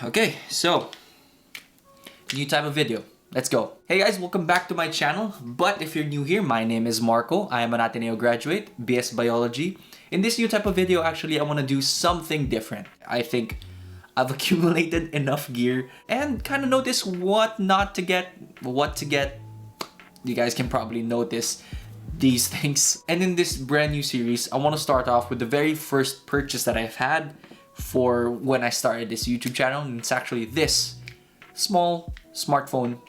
Okay, so new type of video. Let's go. Hey guys, welcome back to my channel. But if you're new here, my name is Marco. I am an Ateneo graduate, BS Biology. In this new type of video, actually, I want to do something different. I think I've accumulated enough gear and kind of notice what not to get, what to get. You guys can probably notice these things. And in this brand new series, I want to start off with the very first purchase that I've had for when I started this YouTube channel. And it's actually this small smartphone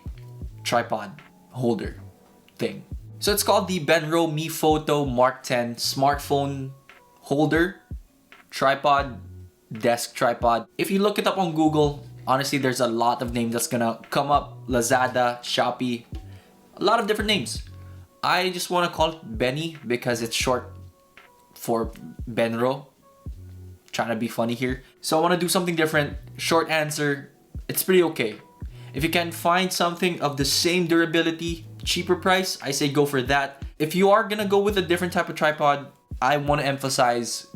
tripod holder thing. So it's called the Benro Mefoto Mark 10 smartphone holder tripod, desk tripod. If you look it up on Google, honestly, there's a lot of names that's gonna come up. Lazada, Shopee, a lot of different names. I just want to call it Benny because it's short for Benro. Trying to be funny here. So I want to do something different. Short answer, it's pretty okay. If you can find something of the same durability, cheaper price, I say go for that. If you are gonna go with a different type of tripod, I want to emphasize,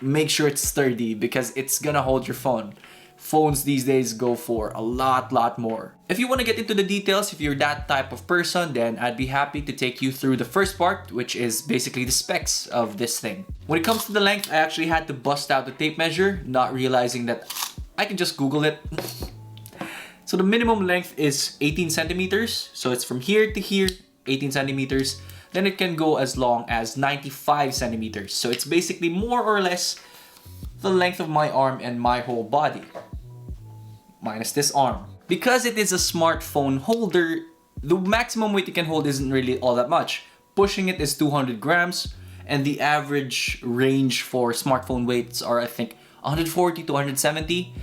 make sure it's sturdy because it's gonna hold your phone. Phones these days go for a lot more. If you want to get into the details, if you're that type of person, then I'd be happy to take you through the first part, which is basically the specs of this thing. When it comes to the length, I actually had to bust out the tape measure, not realizing that I can just Google it. So the minimum length is 18 centimeters. So it's from here to here, 18 centimeters. Then it can go as long as 95 centimeters. So it's basically more or less the length of my arm and my whole body, minus this arm. Because it is a smartphone holder, the maximum weight it can hold isn't really all that much. Pushing it is 200 grams, and the average range for smartphone weights are, I think, 140 to 170.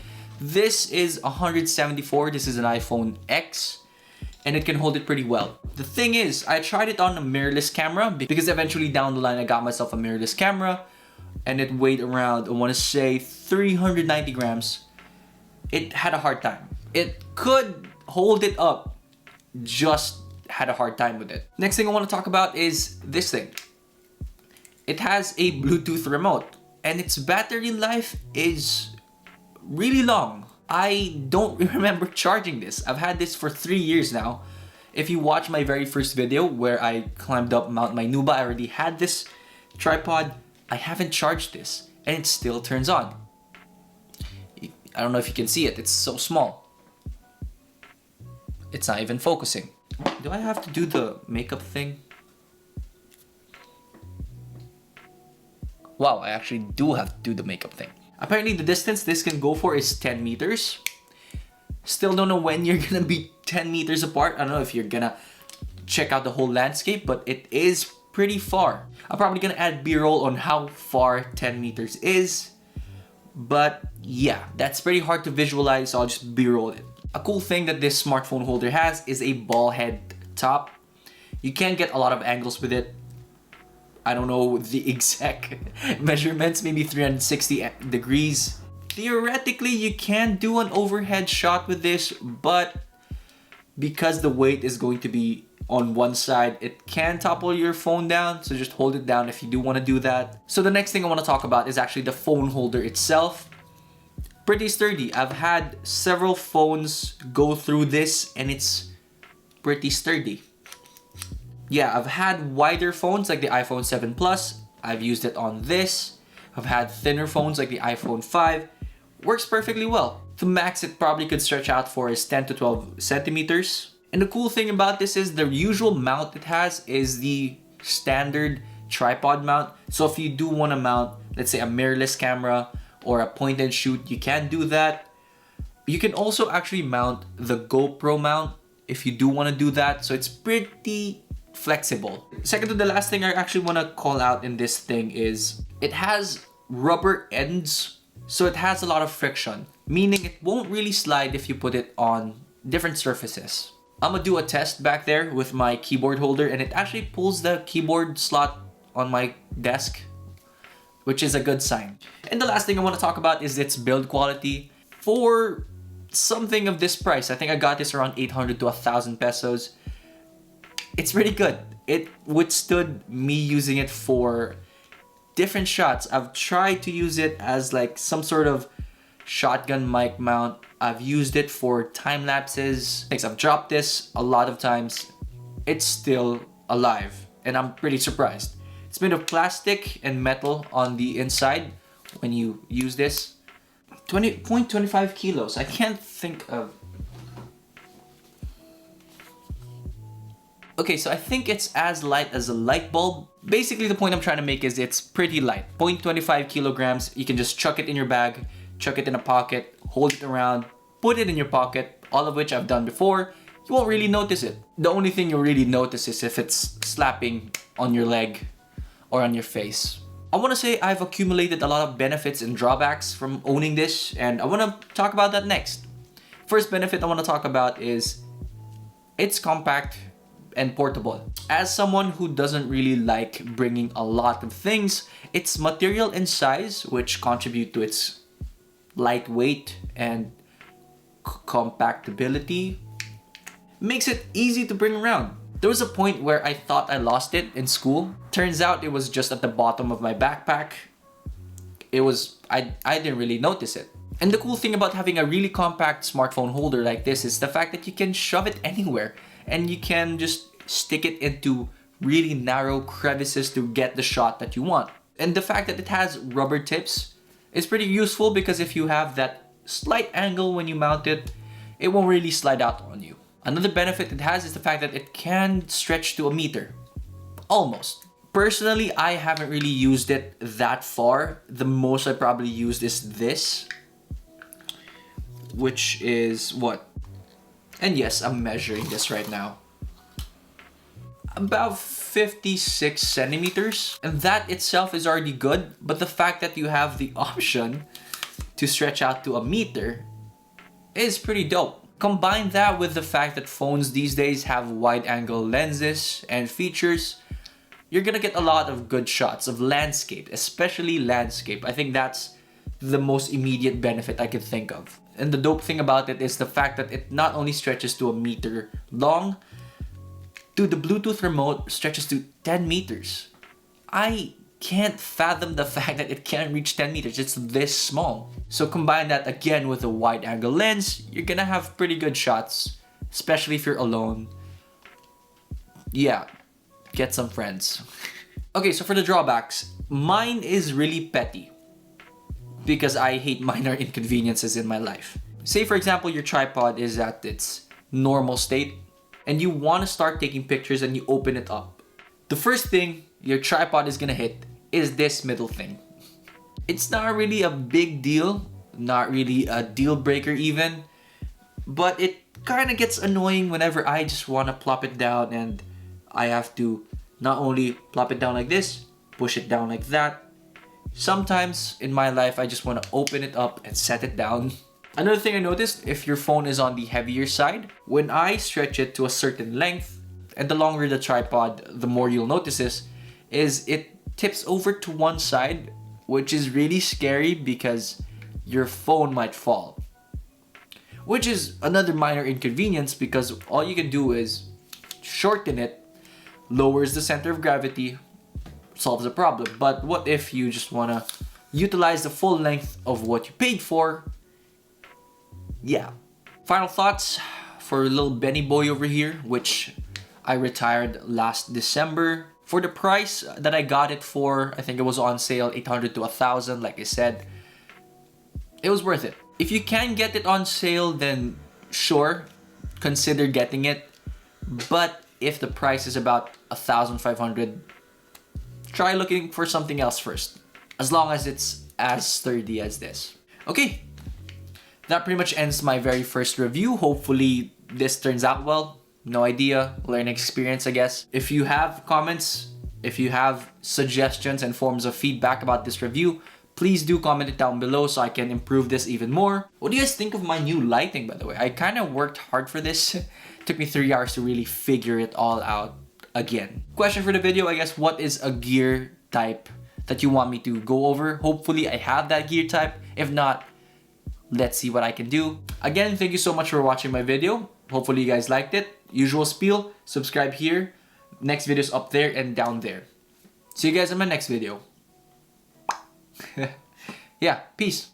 This is 174. This is an iPhone X, and it can hold it pretty well. The thing is, I tried it on a mirrorless camera because eventually down the line I got myself a mirrorless camera, and it weighed around, I want to say, 390 grams. It had a hard time. It could hold it up, just had a hard time with it. Next thing I want to talk about is this thing. It has a Bluetooth remote, and its battery life is really long. I don't remember charging this. I've had this for 3 years now. If you watch my very first video where I climbed up Mount Mainuba, I already had this tripod. I haven't charged this, and it still turns on. I don't know if you can see it. It's so small. It's not even focusing. Do I have to do the makeup thing? Wow, I actually do have to do the makeup thing. Apparently the distance this can go for is 10 meters. Still don't know when you're gonna be 10 meters apart. I don't know if you're gonna check out the whole landscape, but it is pretty far. I'm probably gonna add B-roll on how far 10 meters is. But yeah, that's pretty hard to visualize, so I'll just B-roll it. A cool thing that this smartphone holder has is a ball head top. You can get a lot of angles with it. I don't know the exact measurements, maybe 360 degrees. Theoretically, you can do an overhead shot with this, but because the weight is going to be on one side, it can topple your phone down, so just hold it down if you do want to do that. So the next thing I want to talk about is actually the phone holder itself. Pretty sturdy. I've had several phones go through this, and it's pretty sturdy. Yeah, I've had wider phones like the iPhone 7 Plus. I've used it on this. I've had thinner phones like the iPhone 5. Works perfectly well. The max it probably could stretch out for is 10 to 12 centimeters. And the cool thing about this is the usual mount it has is the standard tripod mount. So if you do want to mount, let's say, a mirrorless camera or a point and shoot, you can do that. You can also actually mount the GoPro mount if you do want to do that. So it's pretty flexible. Second to the last thing I actually want to call out in this thing is it has rubber ends. So it has a lot of friction, meaning it won't really slide if you put it on different surfaces. I'm gonna do a test back there with my keyboard holder, and it actually pulls the keyboard slot on my desk, which is a good sign. And the last thing I want to talk about is its build quality. For something of this price, I think I got this around 800 to 1,000 pesos. It's pretty good. It withstood me using it for different shots. I've tried to use it as like some sort of shotgun mic mount. I've used it for time lapses. I've dropped this a lot of times. It's still alive, and I'm pretty surprised. It's made of plastic and metal on the inside when you use this. 20.25 kilos. I can't think of... Okay, so I think it's as light as a light bulb. Basically, the point I'm trying to make is it's pretty light. 0.25 kilograms. You can just chuck it in your bag, chuck it in a pocket, hold it around, put it in your pocket, all of which I've done before. You won't really notice it. The only thing you'll really notice is if it's slapping on your leg or on your face. I want to say I've accumulated a lot of benefits and drawbacks from owning this, and I want to talk about that next. First benefit I want to talk about is it's compact and portable. As someone who doesn't really like bringing a lot of things, its material and size, which contribute to its lightweight and compactability, makes it easy to bring around. There was a point where I thought I lost it in school. Turns out it was just at the bottom of my backpack. I didn't really notice it. And the cool thing about having a really compact smartphone holder like this is the fact that you can shove it anywhere and you can just stick it into really narrow crevices to get the shot that you want. And the fact that it has rubber tips is pretty useful because if you have that slight angle when you mount it, it won't really slide out on you. Another benefit it has is the fact that it can stretch to a meter. Almost. Personally, I haven't really used it that far. The most I probably used is this, which is what? And yes, I'm measuring this right now. About 56 centimeters. And that itself is already good, but the fact that you have the option to stretch out to a meter is pretty dope. Combine that with the fact that phones these days have wide-angle lenses and features, you're gonna get a lot of good shots of landscape, especially landscape. I think that's the most immediate benefit I could think of. And the dope thing about it is the fact that it not only stretches to a meter long, dude, the Bluetooth remote stretches to 10 meters. I can't fathom the fact that it can't reach 10 meters. It's this small. So combine that again with a wide angle lens, you're gonna have pretty good shots, especially if you're alone. Yeah, get some friends. Okay, so for the drawbacks, mine is really petty because I hate minor inconveniences in my life. Say for example, your tripod is at its normal state and you want to start taking pictures and you open it up. The first thing your tripod is gonna hit is this middle thing. It's not really a big deal, not really a deal breaker even, but it kind of gets annoying whenever I just want to plop it down and I have to not only plop it down like this, push it down like that. Sometimes in my life, I just want to open it up and set it down. Another thing I noticed, if your phone is on the heavier side, when I stretch it to a certain length, and the longer the tripod, the more you'll notice this, is it tips over to one side, which is really scary because your phone might fall. Which is another minor inconvenience because all you can do is shorten it, lowers the center of gravity, solves the problem. But what if you just want to utilize the full length of what you paid for? Yeah. Final thoughts for little Benny boy over here, which I retired last December. For the price that I got it for, I think it was on sale 800 to 1,000, like I said. It was worth it. If you can get it on sale, then sure, consider getting it. But if the price is about 1,500, try looking for something else first. As long as it's as sturdy as this. Okay, that pretty much ends my very first review. Hopefully this turns out well. No idea, learning experience I guess. If you have comments, if you have suggestions and forms of feedback about this review, please do comment it down below so I can improve this even more. What do you guys think of my new lighting, by the way? I kind of worked hard for this. It took me 3 hours to really figure it all out again. Question for the video, I guess, what is a gear type that you want me to go over? Hopefully I have that gear type. If not, let's see what I can do. Again, thank you so much for watching my video. Hopefully you guys liked it. Usual spiel, subscribe here. Next video's up there and down there. See you guys in my next video. Yeah, peace.